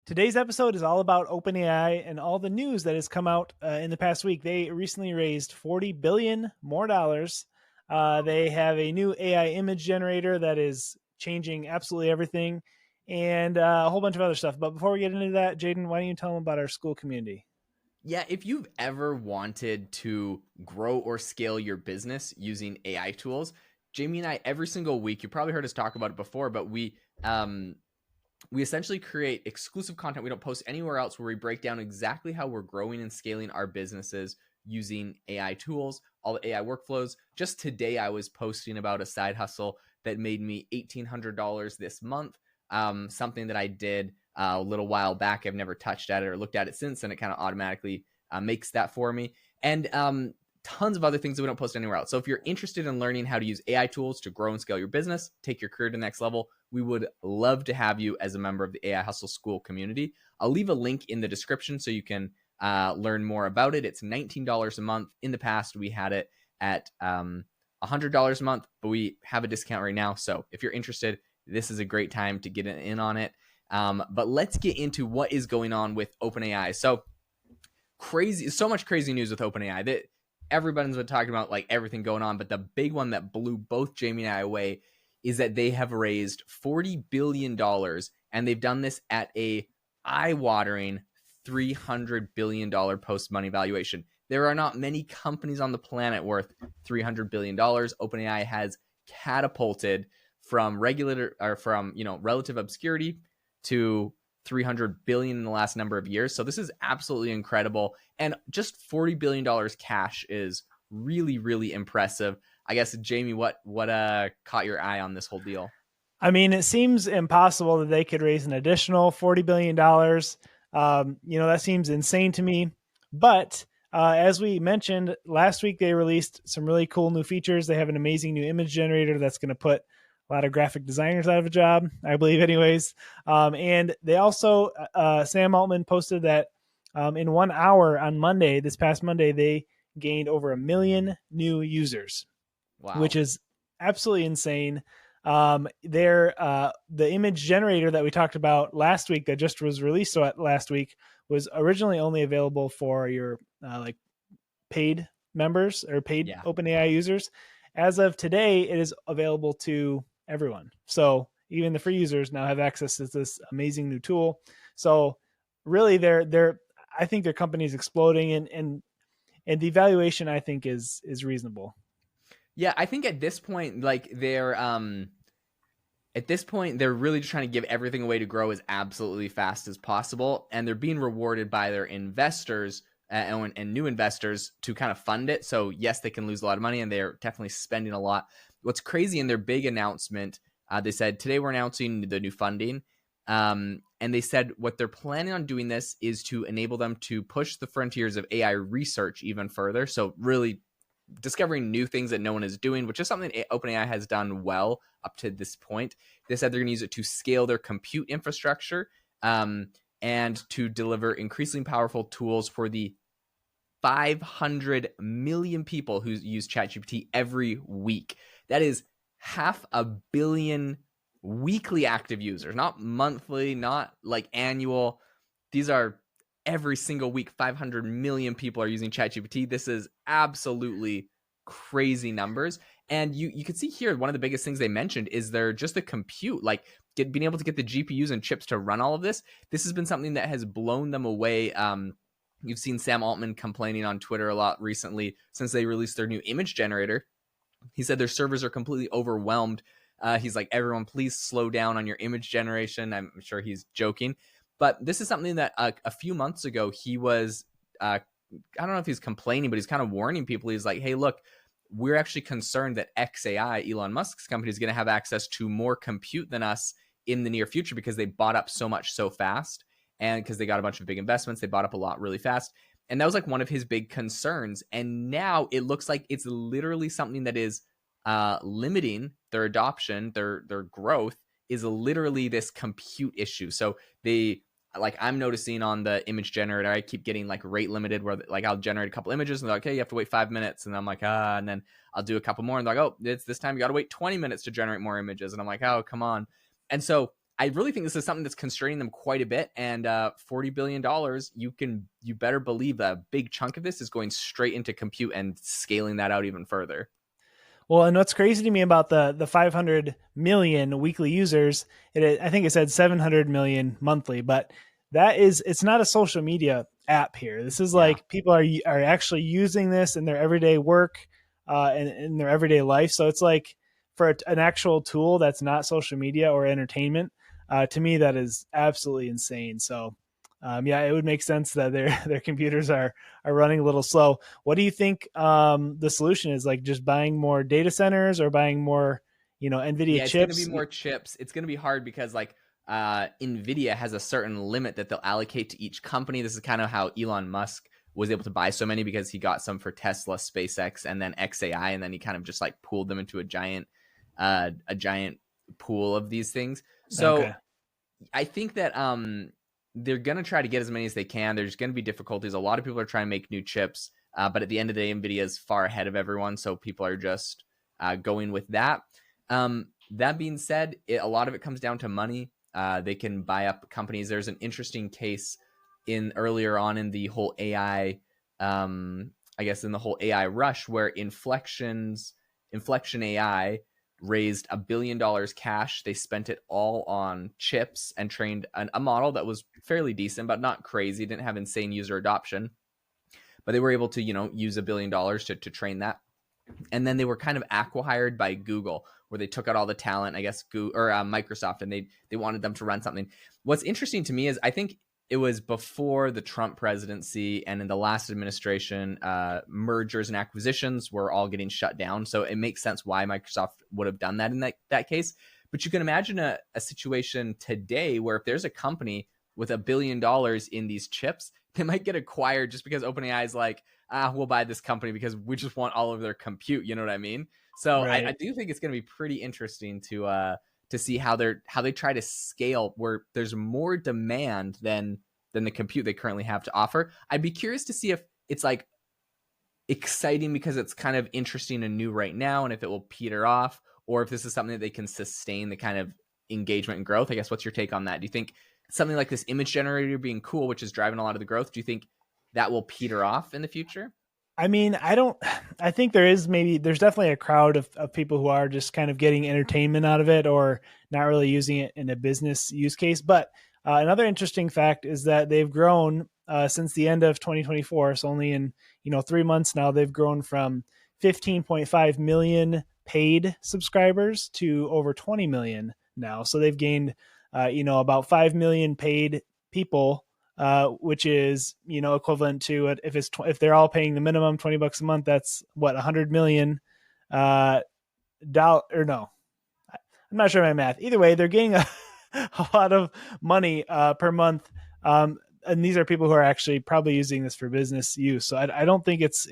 Today's episode is all about OpenAI and all the news that has come out in the past week. They recently raised $40 billion more dollars. They have a new AI image generator that is changing absolutely everything, and a whole bunch of other stuff. But before we get into that, Jaden, why don't you tell them about our school community? Yeah, if you've ever wanted to grow or scale your business using AI tools, Jamie and I every single week, you probably heard us talk about it before, but we essentially create exclusive content we don't post anywhere else where we break down exactly how we're growing and scaling our businesses using AI tools, all the AI workflows. Just today I was posting about a side hustle that made me $1,800 this month. Something that I did a little while back. I've never touched at it or looked at it since, and it kind of automatically makes that for me. And tons of other things that we don't post anywhere else. So if you're interested in learning how to use AI tools to grow and scale your business, take your career to the next level, we would love to have you as a member of the AI Hustle School community. I'll leave a link in the description so you can learn more about it. It's $19 a month. In the past, we had it at $100 a month, but we have a discount right now. So if you're interested, this is a great time to get in on it. But let's get into what is going on with OpenAI. So much crazy news with OpenAI that everybody's been talking about, like everything going on. But the big one that blew both Jamie and I away is that they have raised $40 billion, and they've done this at a eye-watering $300 billion post-money valuation. There are not many companies on the planet worth $300 billion. OpenAI has catapulted from relative obscurity to 300 billion in the last number of years. So this is absolutely incredible. And just $40 billion cash is really, really impressive. I guess, Jamie, what caught your eye on this whole deal? I mean, it seems impossible that they could raise an additional $40 billion. That seems insane to me. But as we mentioned last week, they released some really cool new features. They have an amazing new image generator that's going to put a lot of graphic designers out of a job, I believe, anyways. And they also, Sam Altman posted that in 1 hour on Monday, this past Monday, they gained over 1 million new users, which Wow. is absolutely insane. The image generator that we talked about last week that just was released last week was originally only available for your paid members or paid Yeah. OpenAI users. As of today, it is available to everyone. So even the free users now have access to this amazing new tool. So really, I think their company is exploding, and the valuation I think is reasonable. Yeah, I think at this point, they're really just trying to give everything away to grow as absolutely fast as possible, and they're being rewarded by their investors and new investors to kind of fund it. So yes, they can lose a lot of money, and they're definitely spending a lot. What's crazy in their big announcement, they said today we're announcing the new funding, and they said what they're planning on doing this is to enable them to push the frontiers of AI research even further. So really discovering new things that no one is doing, which is something OpenAI has done well up to this point. They said they're going to use it to scale their compute infrastructure and to deliver increasingly powerful tools for the 500 million people who use ChatGPT every week. That is 500 million weekly active users, not monthly, not like annual. These are every single week. 500 million people are using ChatGPT. This is absolutely crazy numbers. And you can see here, one of the biggest things they mentioned is just the compute, like being able to get the GPUs and chips to run all of this. This has been something that has blown them away. You've seen Sam Altman complaining on Twitter a lot recently since they released their new image generator. He said their servers are completely overwhelmed. He's like, everyone, please slow down on your image generation. I'm sure he's joking. But this is something that a few months ago, he was, I don't know if he's complaining, but he's kind of warning people. He's like, hey, look, we're actually concerned that XAI, Elon Musk's company, is going to have access to more compute than us in the near future because they bought up so much so fast. And because they got a bunch of big investments, they bought up a lot really fast. And that was like one of his big concerns. And now it looks like it's literally something that is limiting their adoption, their growth is literally this compute issue. So I'm noticing on the image generator, I keep getting like rate limited where like I'll generate a couple images and they're like, hey, you have to wait 5 minutes. And I'm like, and then I'll do a couple more and they're like, oh, it's this time you got to wait 20 minutes to generate more images. And I'm like, oh, come on. And so I really think this is something that's constraining them quite a bit. And $40 billion, you better believe that a big chunk of this is going straight into compute and scaling that out even further. Well, and what's crazy to me about the 500 million weekly users, I think it said 700 million monthly, but it's not a social media app here. This is Yeah. like people are actually using this in their everyday work, and in their everyday life. So it's like for an actual tool that's not social media or entertainment. To me, that is absolutely insane. So, yeah, it would make sense that their computers are running a little slow. What do you think the solution is? Like just buying more data centers or buying more, NVIDIA Yeah, it's going to be chips? more chips. It's going to be hard because like Nvidia has a certain limit that they'll allocate to each company. This is kind of how Elon Musk was able to buy so many, because he got some for Tesla, SpaceX, and then XAI, and then he kind of just like pooled them into a giant pool of these things. So Okay. I think that they're going to try to get as many as they can. There's going to be difficulties. A lot of people are trying to make new chips, but at the end of the day, Nvidia is far ahead of everyone, so people are just going with that. That being said, a lot of it comes down to money. They can buy up companies. There's an interesting case in earlier on in the whole AI, I guess in the whole AI rush, where Inflection AI raised $1 billion cash. They spent it all on chips and trained a model that was fairly decent, but not crazy. Didn't have insane user adoption, but they were able to, use $1 billion to train that. And then they were kind of acqui-hired by Google, where they took out all the talent, I guess, Microsoft, and they wanted them to run something. What's interesting to me is I think it was before the Trump presidency and in the last administration, mergers and acquisitions were all getting shut down. So it makes sense why Microsoft would have done that in that case. But you can imagine a situation today where if there's a company with $1 billion in these chips, they might get acquired just because OpenAI is like, we'll buy this company because we just want all of their compute. You know what I mean? So I Right. do think it's going to be pretty interesting to see how they try to scale where there's more demand than the compute they currently have to offer. I'd be curious to see if it's like exciting because it's kind of interesting and new right now, and if it will peter off, or if this is something that they can sustain the kind of engagement and growth. I guess what's your take on that? Do you think something like this image generator being cool, which is driving a lot of the growth, do you think that will peter off in the future? I mean, I think there's definitely a crowd of people who are just kind of getting entertainment out of it or not really using it in a business use case. But another interesting fact is that they've grown since the end of 2024. So only in, 3 months now, they've grown from 15.5 million paid subscribers to over 20 million now. So they've gained, about 5 million paid people, which is equivalent to it if they're all paying the minimum $20 a month. That's what, 100 million dollar, or no, I'm not sure my math. Either way, they're getting a lot of money per month. And these are people who are actually probably using this for business use. So I don't think it's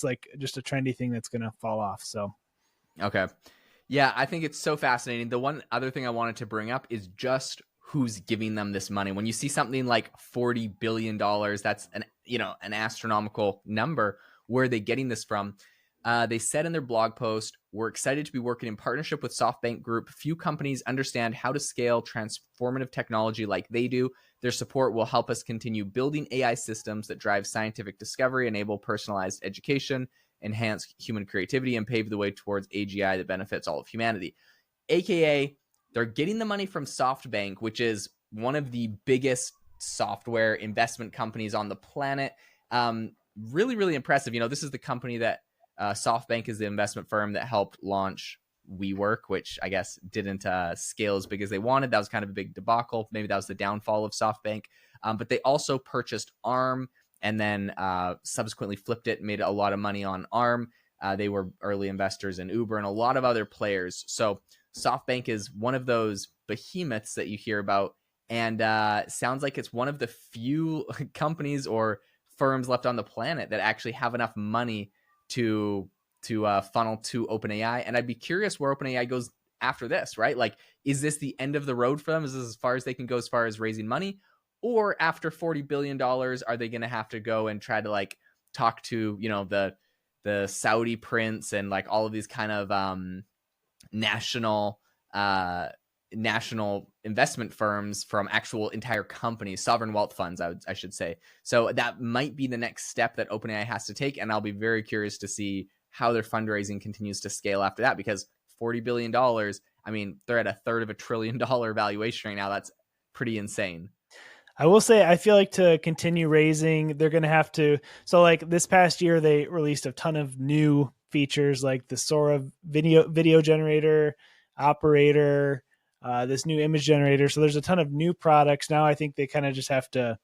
like just a trendy thing that's gonna fall off. So Okay. Yeah, I think it's so fascinating. The one other thing I wanted to bring up is just who's giving them this money. When you see something like $40 billion, that's an astronomical number. Where are they getting this from? They said in their blog post, "We're excited to be working in partnership with SoftBank Group. Few companies understand how to scale transformative technology like they do. Their support will help us continue building AI systems that drive scientific discovery, enable personalized education, enhance human creativity, and pave the way towards AGI that benefits all of humanity." AKA, they're getting the money from SoftBank, which is one of the biggest software investment companies on the planet. Really, really impressive. This is the company that SoftBank is the investment firm that helped launch WeWork, which I guess didn't scale as big as they wanted. That was kind of a big debacle. Maybe that was the downfall of SoftBank. But they also purchased ARM and then subsequently flipped it and made a lot of money on ARM. They were early investors in Uber and a lot of other players. So SoftBank is one of those behemoths that you hear about, and sounds like it's one of the few companies or firms left on the planet that actually have enough money to funnel to OpenAI. And I'd be curious where OpenAI goes after this, right? Like, is this the end of the road for them? Is this as far as they can go as far as raising money? Or after $40 billion, are they going to have to go and try to like talk to, the Saudi prince and like all of these kind of national national investment firms from actual entire companies, sovereign wealth funds, I should say. So that might be the next step that OpenAI has to take. And I'll be very curious to see how their fundraising continues to scale after that, because $40 billion, I mean, they're at $1/3 trillion valuation right now. That's pretty insane. I will say, I feel like to continue raising, they're going to have to. So, like this past year, they released a ton of new features, like the Sora video generator, operator, this new image generator. So there's a ton of new products now. I think they kind of just have to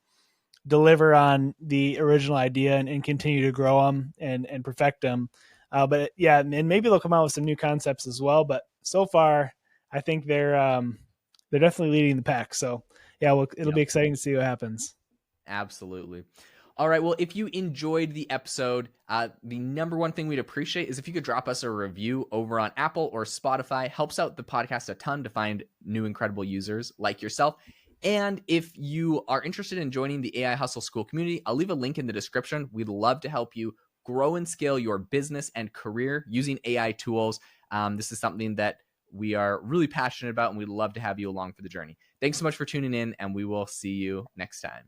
deliver on the original idea and continue to grow them and perfect them. But yeah, and maybe they'll come out with some new concepts as well. But so far, I think they're definitely leading the pack. So yeah, well, it'll be exciting to see what happens. Absolutely. All right. Well, if you enjoyed the episode, the number one thing we'd appreciate is if you could drop us a review over on Apple or Spotify. Helps out the podcast a ton to find new incredible users like yourself. And if you are interested in joining the AI Hustle School community, I'll leave a link in the description. We'd love to help you grow and scale your business and career using AI tools. This is something that we are really passionate about, and we'd love to have you along for the journey. Thanks so much for tuning in, and we will see you next time.